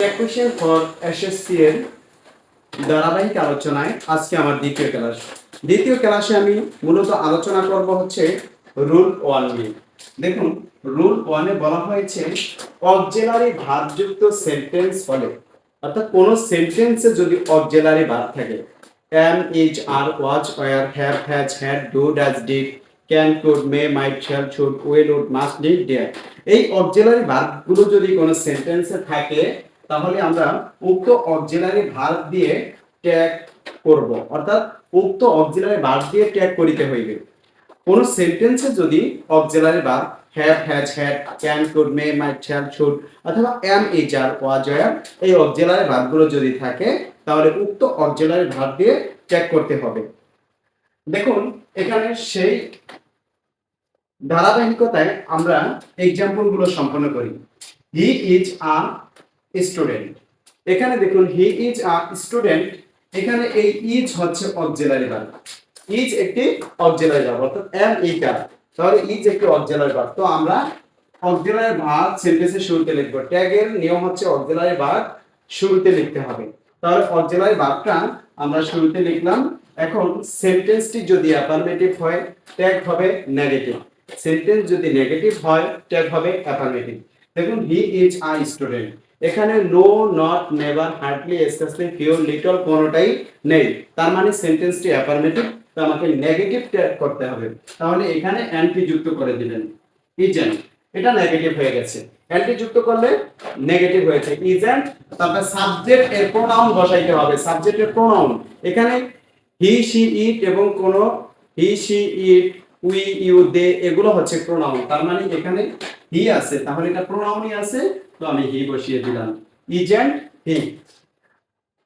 Question for SSC এর ধারাবাহিক আলোচনায় আজকে আমার দ্বিতীয় ক্লাসে আমি মূলত আলোচনা করব হচ্ছে রুল 1 নিয়ে। দেখুন, রুল 1 এ বলা হয়েছে অক্সিলারি ভার্বযুক্ত সেন্টেন্স হলে, অর্থাৎ কোন সেন্টেন্সে যদি অক্সিলারি ভার্ব থাকে, am, is, are, was, were, have, has, had, do, does, did, can, could, may, might, shall, should, will, would, must, need, dare, এই অক্সিলারি ভার্বগুলো যদি কোনো সেন্টেন্সে থাকে তাহলে আমরা উক্ত অক্সিলারি ভার্ব দিয়ে ট্যাগ করব, অর্থাৎ উক্ত অক্সিলারি ভার্ব দিয়ে ট্যাগ করিতে হইবে। কোন সেন্টেন্সে যদি auxiliary verb have, has, had, can, could, may, might, shall, should অথবা am, is, are, was, were এই অক্সিলারি ভার্বগুলো যদি থাকে তাহলে উক্ত অক্সিলারি ভার্ব দিয়ে ট্যাগ করতে হবে। দেখুন, এখানে সেই ধারাবাহিকতায় আমরা এক্সাম্পলগুলো সম্পন্ন করি। হি ইজ আ স্টুডেন্ট। এখানে দেখুন, হি ইজ আ স্টুডেন্ট, এখানে এই ইজ হচ্ছে অক্সিলারি ভার্ব। ইজ একটি অক্সিলারি ভার্ব, অর্থাৎ am, is, are, তাহলে ইজ একটি অক্সিলারি ভার্ব। তো আমরা অক্সিলারি ভার্ব সেন্টেন্সের শুরুতে লিখব। ট্যাগের নিয়ম হচ্ছে অক্সিলারি ভার্ব শুরুতে লিখতে হবে। তাহলে অক্সিলারি ভার্বটা আমরা শুরুতে লিখলাম। এখন সেন্টেন্সটি যদি অ্যাফার্মেটিভ হয় ট্যাগ হবে নেগেটিভ, সেন্টেন্স যদি নেগেটিভ হয় ট্যাগ হবে অ্যাফার্মেটিভ। দেখুন, হি ইজ আ স্টুডেন্ট, এখানে no, not, never, hardly, scarcely, few, little কোনোটাই নেই, তার মানে সেন্টেন্সটি অ্যাফার্মেটিভ। তো আমাকে নেগেটিভ ট্যাগ করতে হবে। তাহলে এখানে অ্যান্টি যুক্ত করে দিলেন, ইজেন্ট, এটা নেগেটিভ হয়ে গেছে। অ্যান্টি যুক্ত করলে নেগেটিভ হয়েছে, ইজেন্ট। তারপর সাবজেক্ট এর প্রোনাউন বসাইতে হবে। সাবজেক্টের প্রোনাউন এখানে হি, শি, ইট এবং কোন হি, শি, ইট, উই, ইউ, দে এগুলো হচ্ছে প্রোনাউন। তার মানে এখানে হি আছে, তাহলে এটা প্রোনাউনই আছে, তো আমি হি বসিয়ে দিলাম, ইজেন্ট, হি।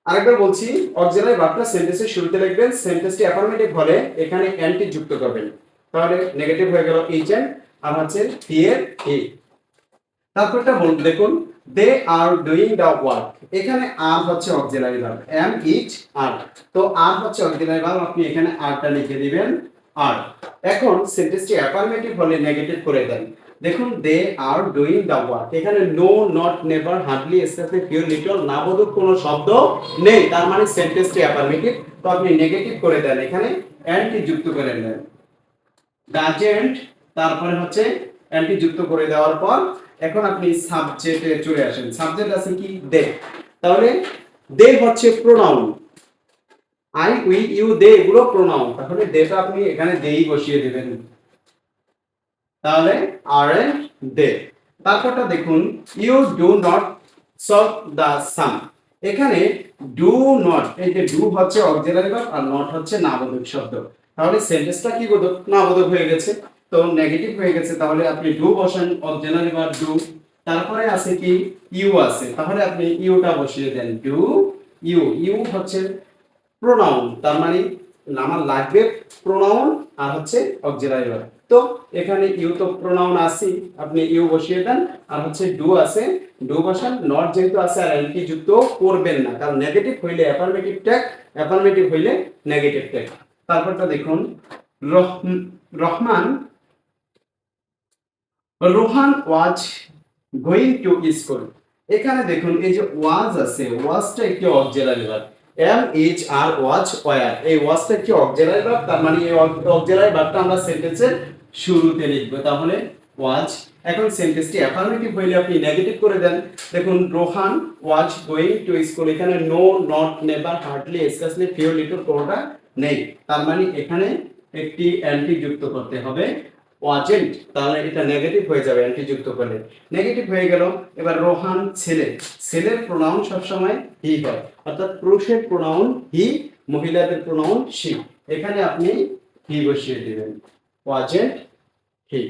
আরেকবার বলছি, অক্সিলারি ভার্বটা সেন্টেন্সের শুরুতে লিখবেন। সেন্টেন্সটি অ্যাফার্মেটিভ হলে এখানে অ্যান্টি যুক্ত করবেন, তাহলে নেগেটিভ হয়ে গেল ইজেন্ট আর হচ্ছে হি এর হি। তারপরটা বলুন, দেখুন, they are doing the work, এখানে আর হচ্ছে auxiliary verb, am, is, are, তো আর হচ্ছে অক্সিলারি ভার্ব, আপনি এখানে আরটা লিখে দিবেন, আর। এখন সেন্টেন্সটি অ্যাফার্মেটিভ হলে নেগেটিভ করে দেন। দেখুন, they are doing the work, এখানে no, not, never, hardly, scarcely, few, little নাবোধক কোনো শব্দ নেই, তার মানে সেন্টেন্সটি অ্যাফার্মেটিভ। তো আপনি নেগেটিভ করে দেন, এখানে অ্যান্টি যুক্ত করে দেন, ডাজেন্ট, তারপরে হচ্ছে অ্যান্টি যুক্ত করে দেওয়ার পর এখন আপনি সাবজেক্টে চলে আসেন। সাবজেক্ট আছে কি? দে। তাহলে দে হচ্ছে প্রোনাউন, আই, উই, ইউ, দে এগুলো প্রোনাউন, তাহলে দেটা আপনি এখানে দেই বসিয়ে দিবেন, তাহলে আরন্ট দে। তারপরটা দেখুন, you do not solve the sum, এখানে ডু নট, এই যে ডু হচ্ছে অক্সিলারি ভার্ব আর নট হচ্ছে নাবোধক শব্দ, তাহলে সেন্টেন্সটা কি বোধক? নাবোধক হয়ে গেছে, তো নেগেটিভ হয়ে গেছে। তাহলে আপনি ডু বসান, অক্সিলারি ভার্ব ডু, তারপরে আছে কি? ইউ আছে, তাহলে আপনি ইউটা বসিয়ে দেন, ডু ইউ। ইউ হচ্ছে প্রোনাউন, তার মানে আমার লাগবে প্রোনাউন আর হচ্ছে অক্সিলারি ভার্ব। তো এখানে ইউ তো প্রোনাউন আছে, আপনি ইউ বসিয়ে দেন, আর হচ্ছে ডু আছে, ডু বসান। নট যেহেতু আছে আর এনটি যুক্ত করবেন না, কারণ নেগেটিভ হইলে অ্যাফার্মেটিভ ট্যাগ, অ্যাফার্মেটিভ হইলে নেগেটিভ ট্যাগ। তারপরটা দেখুন, Rohan was going to school, এখানে দেখুন এই যে ওয়াজ আছে, ওয়াজটা একটি auxiliary verb, am, is, are, was, were এই ওয়াজটা একটি অক্সিলারি ভার্ব, তার মানে এই অক্সিলারি ভার্বটা আমরা সেন্টেন্সের শুরুতে লিখব, তাহলে ওয়াজ। এখন সেন্টেন্সটি অ্যাফার্মেটিভ হইলে আপনি নেগেটিভ করে দেন। দেখুন, Rohan was going to school, এখানে no, not, never, hardly, scarcely, few, little কোনটা নেই, তার মানে এখানে একটি অ্যান্টি যুক্ত করতে হবে, ওয়াজেন্ট, তাহলে এটা নেগেটিভ হয়ে যাবে অ্যান্টি যুক্ত করলে, নেগেটিভ হয়ে গেল। এবার রোহান ছেলে, ছেলের প্রোনাউন সবসময় হি হয়, অর্থাৎ পুরুষের প্রোনাউন হি, মহিলাদের প্রোনাউন শি, এখানে আপনি হি বসিয়ে দিবেন, ওয়াজেন্ট হি।